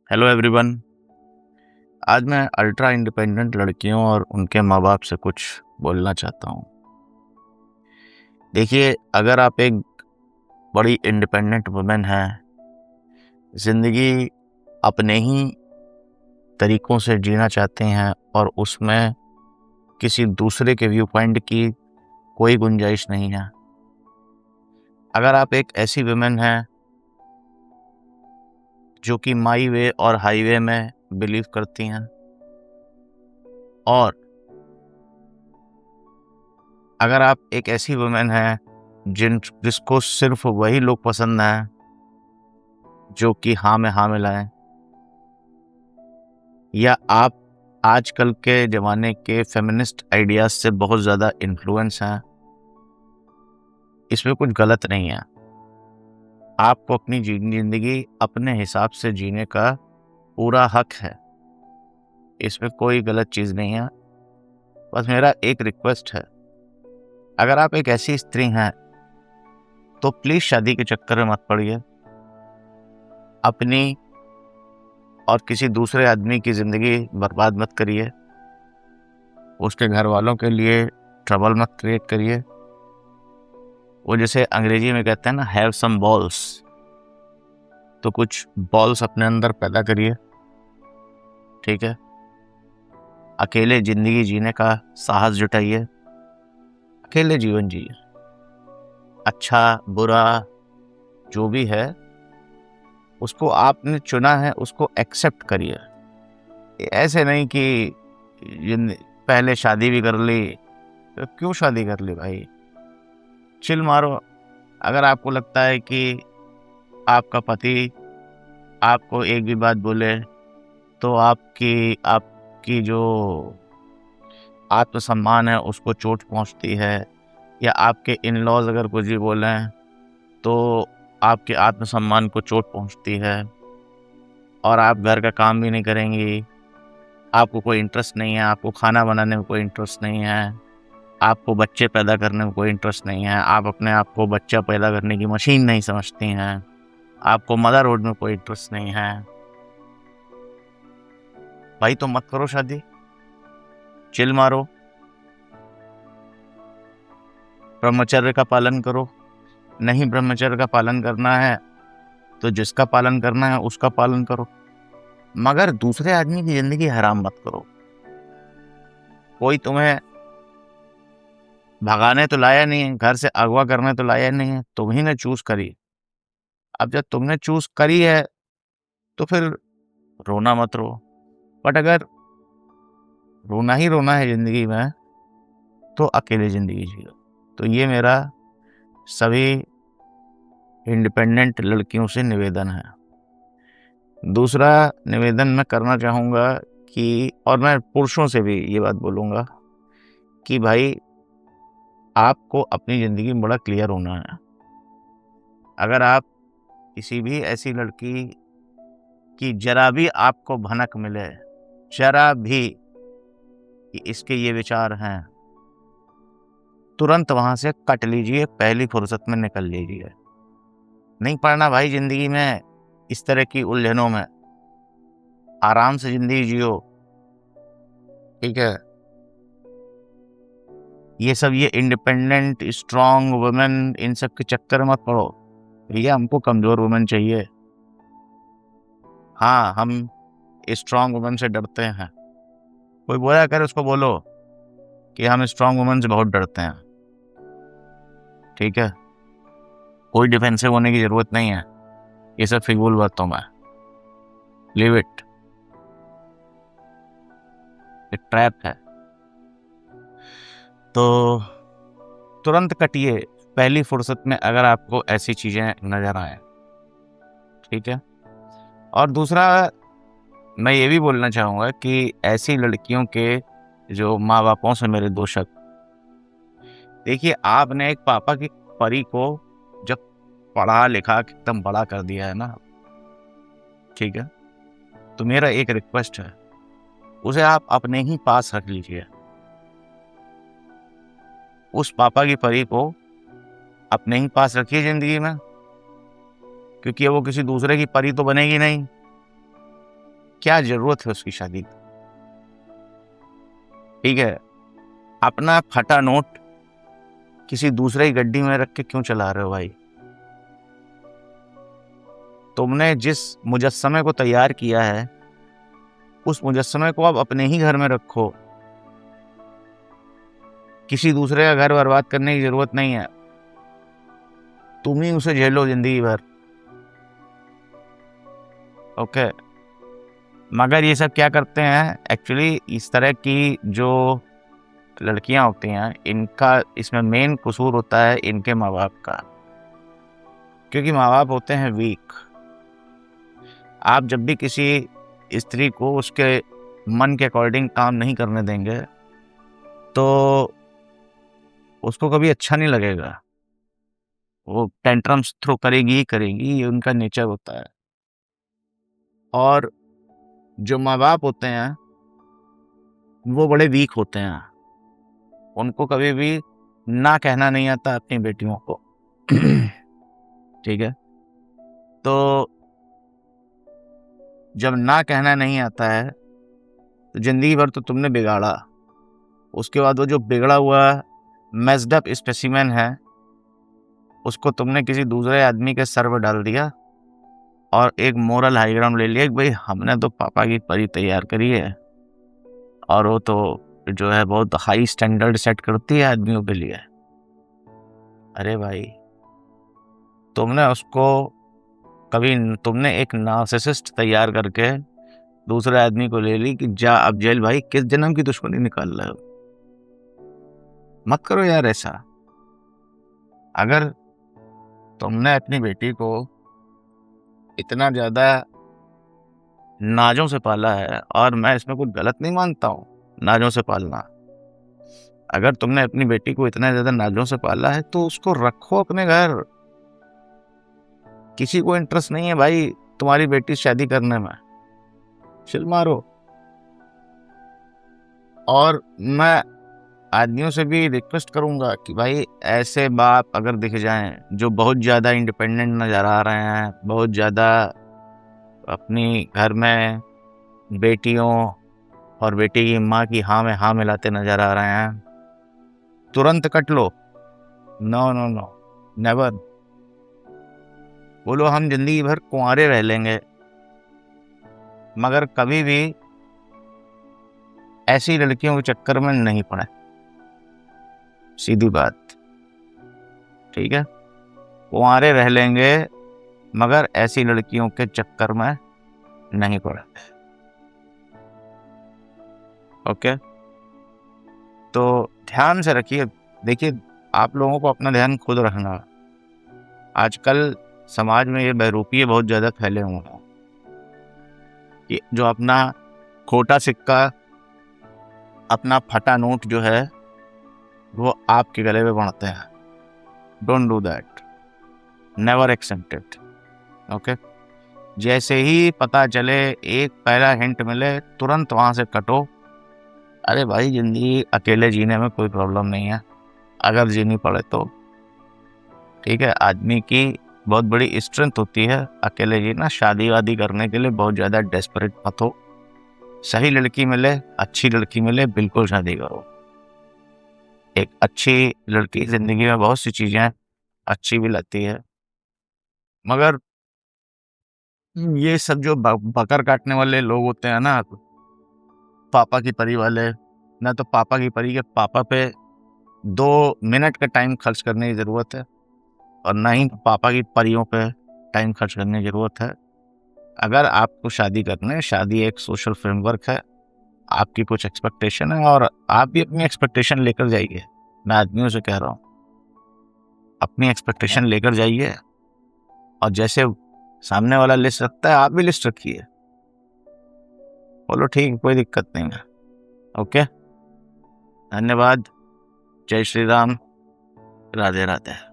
Hello everyone. आज मैं ultra independent लड़कियों और उनके माँ बाप से कुछ बोलना चाहता हूँ। देखिए, अगर आप एक बड़ी इंडिपेंडेंट वुमेन हैं, ज़िंदगी अपने ही तरीक़ों से जीना चाहते हैं और उसमें किसी दूसरे के व्यू पॉइंट की कोई गुंजाइश नहीं है। अगर आप एक ऐसी वुमेन हैं जो कि माई वे और हाईवे में बिलीव करती हैं और अगर आप एक ऐसी वुमेन हैं जिसको सिर्फ वही लोग पसंद हैं जो कि हाँ में हाँ मिलाएं, या आप आजकल के ज़माने के फेमिनिस्ट आइडियाज़ से बहुत ज़्यादा इन्फ्लुएंस हैं, इसमें कुछ गलत नहीं है। आपको अपनी ज़िंदगी अपने हिसाब से जीने का पूरा हक है, इसमें कोई गलत चीज़ नहीं है। बस मेरा एक रिक्वेस्ट है, अगर आप एक ऐसी स्त्री हैं तो प्लीज़ शादी के चक्कर में मत पड़िए। अपनी और किसी दूसरे आदमी की ज़िंदगी बर्बाद मत करिए। उसके घर वालों के लिए ट्रबल मत क्रिएट करिए। वो जैसे अंग्रेजी में कहते हैं ना, हैव सम बॉल्स, तो कुछ बॉल्स अपने अंदर पैदा करिए। ठीक है, अकेले ज़िंदगी जीने का साहस जुटाइए, अकेले जीवन जिए। अच्छा बुरा जो भी है उसको आपने चुना है, उसको एक्सेप्ट करिए। ऐसे नहीं कि पहले शादी भी कर ली, तो क्यों शादी कर ली भाई? चिल मारो। अगर आपको लगता है कि आपका पति आपको एक भी बात बोले तो आपकी आपकी जो आत्मसम्मान है उसको चोट पहुंचती है, या आपके इन लॉज अगर कुछ भी बोलें तो आपके आत्मसम्मान को चोट पहुंचती है और आप घर का काम भी नहीं करेंगी, आपको कोई इंटरेस्ट नहीं है, आपको खाना बनाने में कोई इंटरेस्ट नहीं है, आपको बच्चे पैदा करने में कोई इंटरेस्ट नहीं है, आप अपने आप को बच्चा पैदा करने की मशीन नहीं समझती हैं, आपको मदरहुड में कोई इंटरेस्ट नहीं है, भाई तो मत करो शादी, चिल मारो, ब्रह्मचर्य का पालन करो। नहीं ब्रह्मचर्य का पालन करना है तो जिसका पालन करना है उसका पालन करो, मगर दूसरे आदमी की ज़िंदगी हराम मत करो। कोई तुम्हें भगाने तो लाया नहीं है, घर से अगवा करने तो लाया नहीं है, तुम ही ने चूज़ करी। अब जब तुमने चूज़ करी है तो फिर रोना मत रो। बट अगर रोना ही रोना है ज़िंदगी में तो अकेले ज़िंदगी जियो। तो ये मेरा सभी इंडिपेंडेंट लड़कियों से निवेदन है। दूसरा निवेदन मैं करना चाहूँगा कि, और मैं पुरुषों से भी ये बात बोलूँगा कि भाई आपको अपनी ज़िंदगी में बड़ा क्लियर होना है। अगर आप किसी भी ऐसी लड़की की ज़रा भी आपको भनक मिले, ज़रा भी कि इसके ये विचार हैं, तुरंत वहाँ से कट लीजिए, पहली फुर्सत में निकल लीजिए। नहीं पड़ना भाई ज़िंदगी में इस तरह की उलझनों में, आराम से ज़िंदगी जियो। ठीक है, ये इंडिपेंडेंट स्ट्रॉन्ग वुमेन इन सब के चक्कर मत पड़ो भैया, हमको कमज़ोर वुमेन चाहिए। हाँ, हम स्ट्रॉन्ग वुमेन से डरते हैं। कोई बोला करे उसको बोलो कि हम स्ट्रॉन्ग वुमेन से बहुत डरते हैं। ठीक है, कोई डिफेंसिव होने की ज़रूरत नहीं है, ये सब फिजूल बातों में, लीव इट, एक ट्रैप है। तो तुरंत कटिए पहली फुर्सत में अगर आपको ऐसी चीज़ें नज़र आए। ठीक है, और दूसरा मैं ये भी बोलना चाहूँगा कि ऐसी लड़कियों के जो माँ बापों से मेरे दो शक, देखिए आपने एक पापा की परी को जब पढ़ा लिखा के एकदम बड़ा कर दिया है ना, ठीक है, तो मेरा एक रिक्वेस्ट है, उसे आप अपने ही पास रख लीजिए। उस पापा की परी को अपने ही पास रखिए ज़िंदगी में, क्योंकि वो किसी दूसरे की परी तो बनेगी नहीं। क्या जरूरत है उसकी शादी की? ठीक है, अपना फटा नोट किसी दूसरे की गड्डी में रख के क्यों चला रहे हो भाई? तुमने जिस मुजस्समे को तैयार किया है उस मुजस्समे को अब अपने ही घर में रखो। किसी दूसरे का घर बर्बाद करने की जरूरत नहीं है। तुम ही उसे झेलो जिंदगी भर। ओके। मगर ये सब क्या करते हैं एक्चुअली, इस तरह की जो लड़कियां होती हैं इनका इसमें मेन कसूर होता है इनके माँ बाप का, क्योंकि माँ बाप होते हैं वीक। आप जब भी किसी स्त्री को उसके मन के अकॉर्डिंग काम नहीं करने देंगे तो उसको कभी अच्छा नहीं लगेगा। वो टेंट्रम्स थ्रो करेगी ही करेगी, ये उनका नेचर होता है। और जो माँ बाप होते हैं वो बड़े वीक होते हैं, उनको कभी भी ना कहना नहीं आता अपनी बेटियों को। ठीक है, तो जब ना कहना नहीं आता है तो जिंदगी भर तो तुमने बिगाड़ा। उसके बाद वो जो बिगड़ा हुआ मेस्ड अप स्पेसिमेन है उसको तुमने किसी दूसरे आदमी के सर पर डाल दिया और एक मोरल हाई ग्राउंड ले लिया कि भाई हमने तो पापा की परी तैयार करी है और वो तो जो है बहुत हाई स्टैंडर्ड सेट करती है आदमियों के लिए। अरे भाई, तुमने उसको कभी तुमने एक नार्सिसिस्ट तैयार करके दूसरे आदमी को ले ली कि जा अब जेल। भाई किस जन्म की दुश्मनी निकाल रहे हो? मत करो यार ऐसा। अगर तुमने अपनी बेटी को इतना ज्यादा नाजों से पाला है, और मैं इसमें कुछ गलत नहीं मानता हूँ नाजों से पालना, अगर तुमने अपनी बेटी को इतना ज्यादा नाजों से पाला है तो उसको रखो अपने घर। किसी को इंटरेस्ट नहीं है भाई तुम्हारी बेटी से शादी करने में, चिल मारो। और मैं आदमियों से भी रिक्वेस्ट करूंगा कि भाई ऐसे बाप अगर दिख जाएं जो बहुत ज़्यादा इंडिपेंडेंट नज़र आ रहे हैं, बहुत ज़्यादा अपनी घर में बेटियों और बेटी की माँ की हाँ में हाँ मिलाते नज़र आ रहे हैं, तुरंत कट लो। No no no, never. बोलो हम जिंदगी भर कुंवारे रह लेंगे मगर कभी भी ऐसी लड़कियों के चक्कर में नहीं पड़े। सीधी बात। ठीक है, कुंवारे रह लेंगे मगर ऐसी लड़कियों के चक्कर में नहीं पड़े। ओके, तो ध्यान से रखिए। देखिए, आप लोगों को अपना ध्यान खुद रखना। आजकल समाज में ये बहरूपिये बहुत ज़्यादा फैले हुए हैं कि जो अपना खोटा सिक्का, अपना फटा नोट जो है वो आपके गले में बांधते हैं। Don't do that, never accept it. Okay, जैसे ही पता चले, एक पहला हिंट मिले, तुरंत वहाँ से कटो। अरे भाई, जिंदगी अकेले जीने में कोई प्रॉब्लम नहीं है, अगर जीनी पड़े तो। ठीक है, आदमी की बहुत बड़ी स्ट्रेंथ होती है अकेले जीना। शादी वादी करने के लिए बहुत ज़्यादा डेस्परेट मत हो। सही लड़की मिले, अच्छी लड़की मिले, बिल्कुल शादी करो। एक अच्छी लड़की जिंदगी में बहुत सी चीज़ें अच्छी भी लगती है, मगर ये सब जो बकर काटने वाले लोग होते हैं ना, पापा की परी वाले, ना तो पापा की परी के पापा पे 2 मिनट का टाइम खर्च करने की ज़रूरत है और ना ही पापा की परियों पे टाइम खर्च करने की ज़रूरत है। अगर आपको शादी करनी है, शादी एक सोशल फ्रेमवर्क है, आपकी कुछ एक्सपेक्टेशन है और आप भी अपनी एक्सपेक्टेशन लेकर जाइए। मैं आदमियों से कह रहा हूँ, अपनी एक्सपेक्टेशन लेकर जाइए और जैसे सामने वाला लिस्ट रखता है आप भी लिस्ट रखिए। बोलो ठीक, कोई दिक्कत नहीं है। ओके, धन्यवाद। जय श्री राम, राधे राधे।